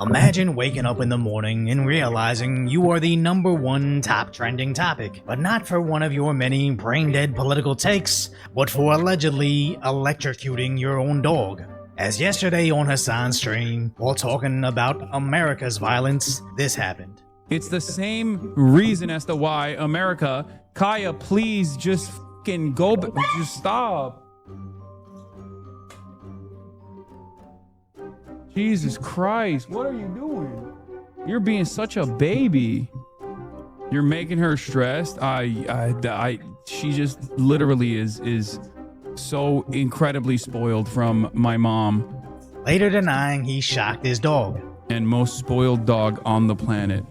Imagine waking up in the morning and realizing you are the #1 top trending topic, but not for one of your many brain-dead political takes, but for allegedly electrocuting your own dog. As yesterday on Hasan's stream, while talking about America's violence, this happened. It's the same reason as to why America, Kaya, please just fucking go, just stop. Jesus Christ, what are you doing? You're being such a baby. You're making her stressed. She just literally is so incredibly spoiled from my mom. Later denying he shocked his dog. And most spoiled dog on the planet.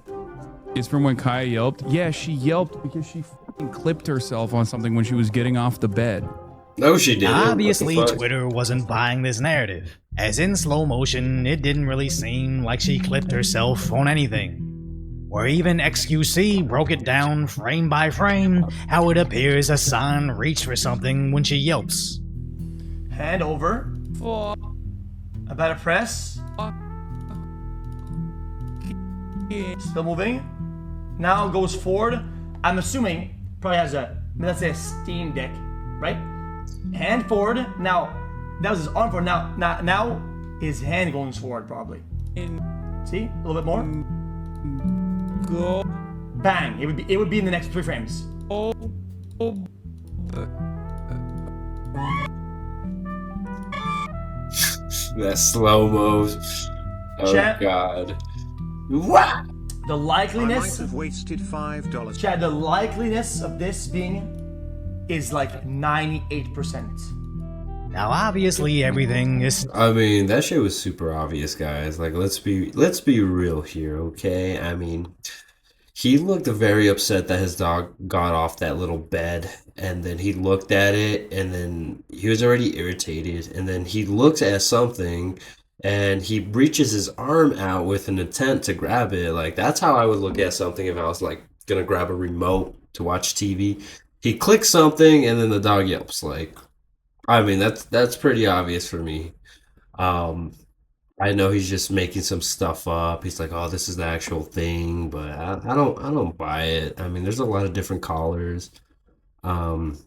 Is from when Kaya yelped. Yeah, she yelped because she fucking clipped herself on something when she was getting off the bed. No, she didn't. Obviously, Twitter wasn't buying this narrative, as in slow motion, it didn't really seem like she clipped herself on anything. Or even XQC broke it down frame by frame, how it appears Hasan reached for something when she yelps. Hand over. About to press. Still moving. Now goes forward. I'm assuming probably has let's say a Steam Deck, right? Hand forward. Now that was his arm forward. Now his hand going forward probably. See, a little bit more. Go. Bang! It would be in the next 3 frames. That slow mo. Oh God. What? The likeliness. I might have wasted $5. Chad, the likeliness of this being is like 98%. Now obviously everything is... I mean, that shit was super obvious, guys. Like, let's be real here, okay? I mean, he looked very upset that his dog got off that little bed, and then he looked at it, and then he was already irritated, and then he looks at something, and he reaches his arm out with an intent to grab it. Like, that's how I would look at something if I was, like, gonna grab a remote to watch TV. He clicks something, and then the dog yelps. Like, I mean, that's pretty obvious for me. I know he's just making some stuff up. He's like, oh, this is the actual thing, but I don't buy it. I mean, there's a lot of different collars. I'm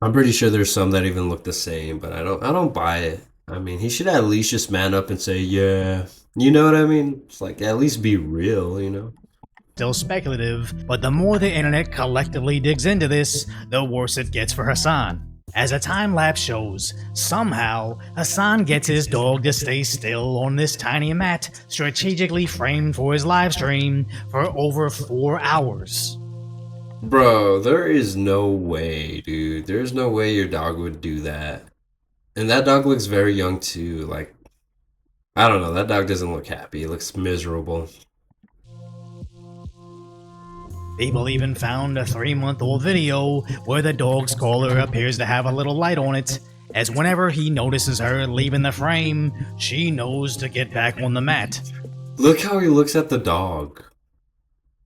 pretty sure there's some that even look the same, but I don't buy it. I mean, he should at least just man up and say, yeah, you know what I mean? It's like, at least be real, you know? Still speculative, but the more the internet collectively digs into this, the worse it gets for Hasan. As a time-lapse shows, somehow, Hasan gets his dog to stay still on this tiny mat strategically framed for his livestream for over 4 hours. Bro, there is no way, dude. There's no way your dog would do that. And that dog looks very young too. Like, I don't know, that dog doesn't look happy. It looks miserable. People even found a 3-month-old video where the dog's collar appears to have a little light on it, as whenever he notices her leaving the frame, she knows to get back on the mat. Look how he looks at the dog.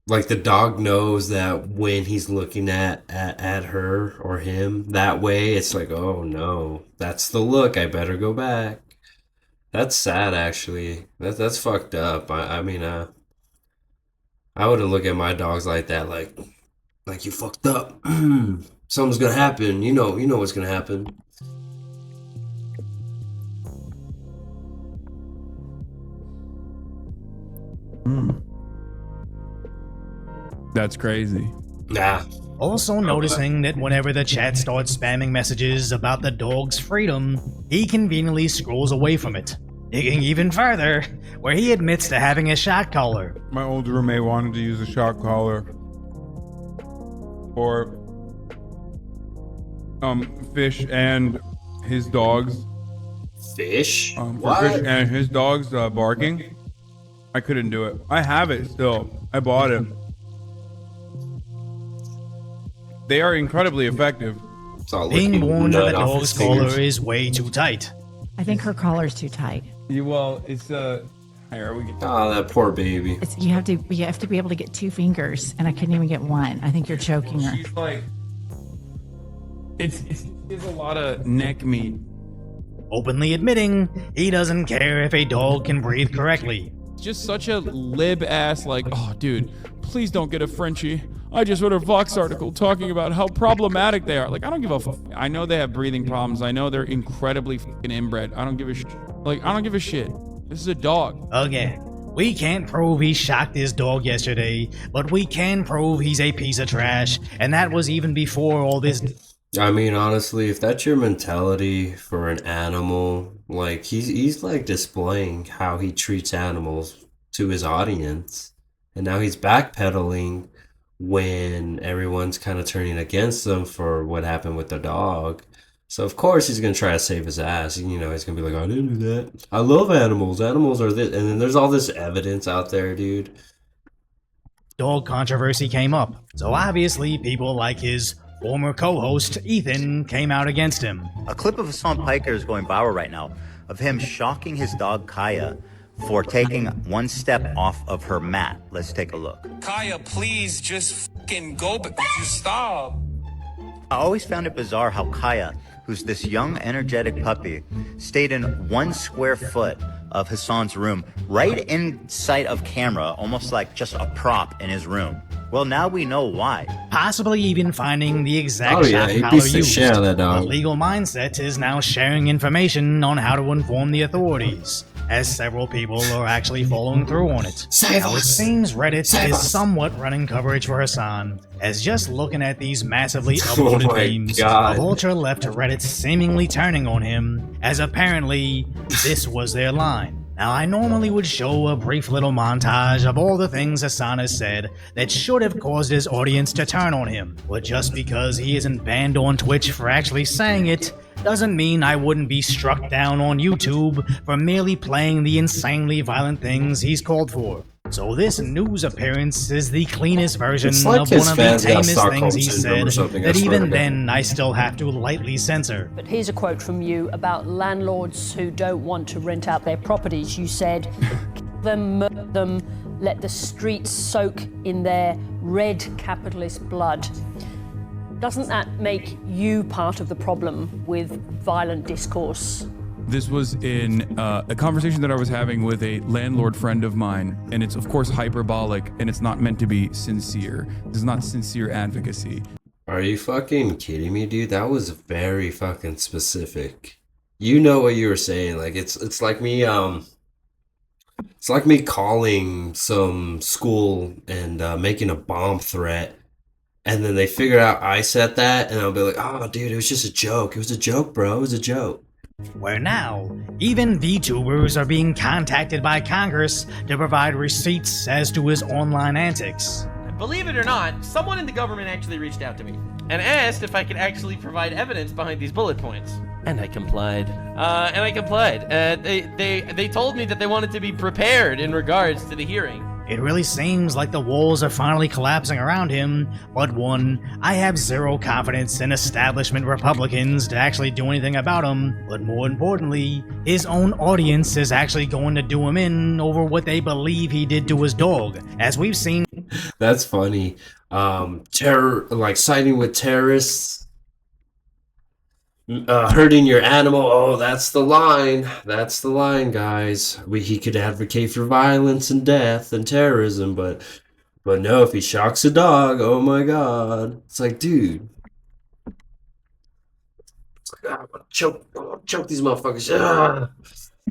Like, the dog knows that when he's looking at her or him that way, it's like, oh no, that's the look, I better go back. That's sad, actually. That's fucked up. I mean, I wouldn't look at my dogs like that, like you fucked up. Something's gonna happen. You know what's gonna happen. That's crazy. Nah. Also noticing that whenever the chat starts spamming messages about the dog's freedom, he conveniently scrolls away from it. Digging even further, where he admits to having a shock collar. My old roommate wanted to use a shock collar for Fish and his dogs. Fish? For What? Fish and his dogs barking. I couldn't do it. I have it still. I bought it. They are incredibly effective. Being warned that the dog's collar is way too tight. I think her collar's too tight. Well, it's here we get. Oh, that poor baby. You have to be able to get 2 fingers, and I couldn't even get 1. I think you're choking her. She's like, it's a lot of neck meat. Openly admitting he doesn't care if a dog can breathe correctly. just such a lib ass, like, oh, dude, please don't get a Frenchie. I just wrote a Vox article talking about how problematic they are. Like, I don't give a fuck. I know they have breathing problems. I know they're incredibly fucking inbred. I don't give a shit. Like, I don't give a shit. This is a dog. Again, we can't prove he shocked his dog yesterday, but we can prove he's a piece of trash, and that was even before all this. I mean, honestly, if that's your mentality for an animal, like he's like displaying how he treats animals to his audience, and now he's backpedaling when everyone's kind of turning against him for what happened with the dog. So of course he's gonna try to save his ass. You know, he's gonna be like, I didn't do that. I love animals. Animals are this, and then there's all this evidence out there, dude. Dog controversy came up, so obviously people like his former co-host Ethan came out against him. A clip of Hasan Piker is going viral right now of him shocking his dog Kaya for taking one step off of her mat. Let's take a look. Kaya, please just fucking go, but just stop. I always found it bizarre how Kaya, who's this young, energetic puppy, stayed in 1 square foot of Hasan's room, right in sight of camera, almost like just a prop in his room. Well, now we know why. Possibly even finding the exact Oh yeah, shot he collar beats the used. shit out of that The dog. legal mindset is now sharing information on how to inform the authorities, as several people are actually following through on it. Save Now, it us. seems Reddit Save is us. somewhat running coverage for Hasan, as just looking at these massively Oh uploaded my memes God. of ultra-left Reddit seemingly turning on him, as apparently this was their line. Now, I normally would show a brief little montage of all the things Hasan has said that should have caused his audience to turn on him, but just because he isn't banned on Twitch for actually saying it, doesn't mean I wouldn't be struck down on YouTube for merely playing the insanely violent things he's called for. So this news appearance is the cleanest version It's like of his one of the fans got tamest Stockholm things he syndrome or said something, I that swear to even God. then I still have to lightly censor. But here's a quote from you about landlords who don't want to rent out their properties. You said, "Kill them, murder them, let the streets soak in their red capitalist blood." Doesn't that make you part of the problem with violent discourse? This was in a conversation that I was having with a landlord friend of mine, and it's of course hyperbolic, and it's not meant to be sincere. This is not sincere advocacy. Are you fucking kidding me, dude? That was very fucking specific. You know what you were saying. Like it's like me it's like me calling some school and making a bomb threat, and then they figure out I said that, and I'll be like, oh dude, it was just a joke. It was a joke, bro. It was a joke. Where now, even VTubers are being contacted by Congress to provide receipts as to his online antics. Believe it or not, someone in the government actually reached out to me and asked if I could actually provide evidence behind these bullet points. And I complied. They told me that they wanted to be prepared in regards to the hearing. It really seems like the walls are finally collapsing around him, but one, I have zero confidence in establishment Republicans to actually do anything about him, but more importantly, his own audience is actually going to do him in over what they believe he did to his dog, as we've seen. That's funny. Siding with terrorists, hurting your animal. Oh, that's the line. That's the line, guys. He could advocate for violence and death and terrorism, but no, if he shocks a dog, oh my God. It's like, dude. It's like, I'm gonna choke these motherfuckers. Ah.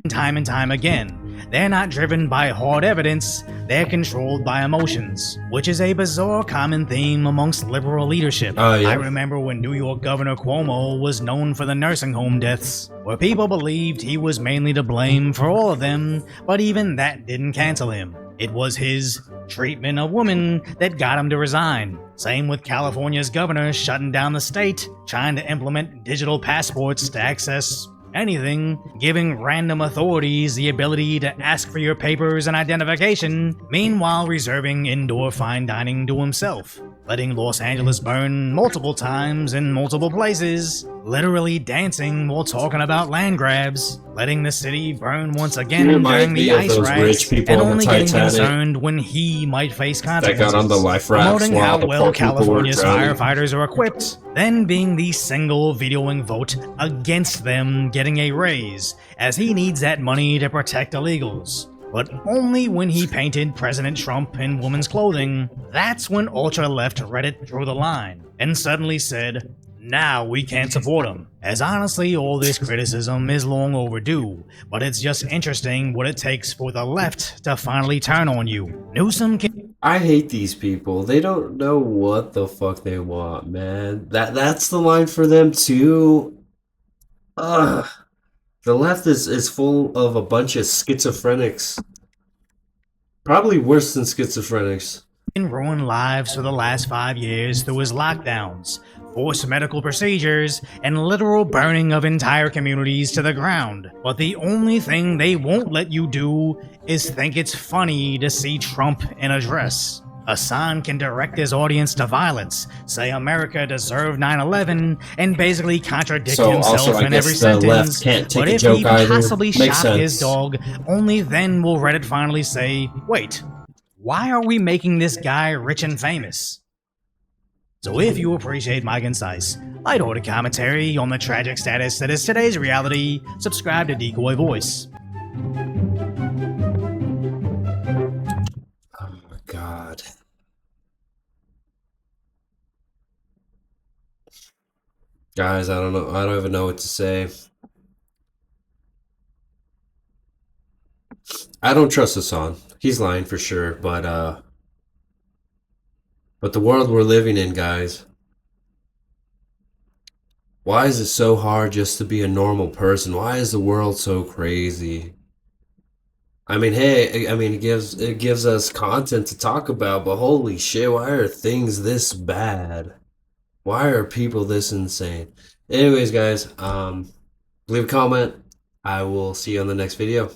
Time and time again. They're not driven by hard evidence, they're controlled by emotions, which is a bizarre common theme amongst liberal leadership. Oh, yeah. I remember when New York Governor Cuomo was known for the nursing home deaths, where people believed he was mainly to blame for all of them, but even that didn't cancel him. It was his treatment of women that got him to resign. Same with California's governor shutting down the state, trying to implement digital passports to access anything, giving random authorities the ability to ask for your papers and identification, meanwhile reserving indoor fine dining to himself, letting Los Angeles burn multiple times in multiple places, literally dancing while talking about land grabs, letting the city burn once again during the ice riots, and only getting concerned when he might face consequences, got on the life rafts promoting while how the well poor people were California's drowning. firefighters are equipped, then being the single videoing vote against them getting a raise, as he needs that money to protect illegals. but only when he painted President Trump in woman's clothing. That's when ultra-left Reddit drew the line and suddenly said, now we can't support him. As honestly, all this criticism is long overdue, but it's just interesting what it takes for the left to finally turn on you. Newsom can— I hate these people. They don't know what the fuck they want, man. That's the line for them too. Ugh. The left is full of a bunch of schizophrenics. Probably worse than schizophrenics. ruin lives for the last 5 years through his lockdowns, forced medical procedures, and literal burning of entire communities to the ground. But the only thing they won't let you do is think it's funny to see Trump in a dress. Hasan can direct his audience to violence, say America deserved 9/11, and basically contradict himself in every sentence. But if he possibly shot his dog, only then will Reddit finally say, wait, why are we making this guy rich and famous? So if you appreciate my concise, lighthearted commentary on the tragic status that is today's reality, subscribe to Decoy Voice. Oh my god. Guys, I don't know. I don't even know what to say. I don't trust Hasan. He's lying for sure, but the world we're living in, guys. Why is it so hard just to be a normal person? Why is the world so crazy? I mean, hey, I mean, it gives us content to talk about, but holy shit, why are things this bad? Why are people this insane? Anyways, guys, leave a comment. I will see you on the next video.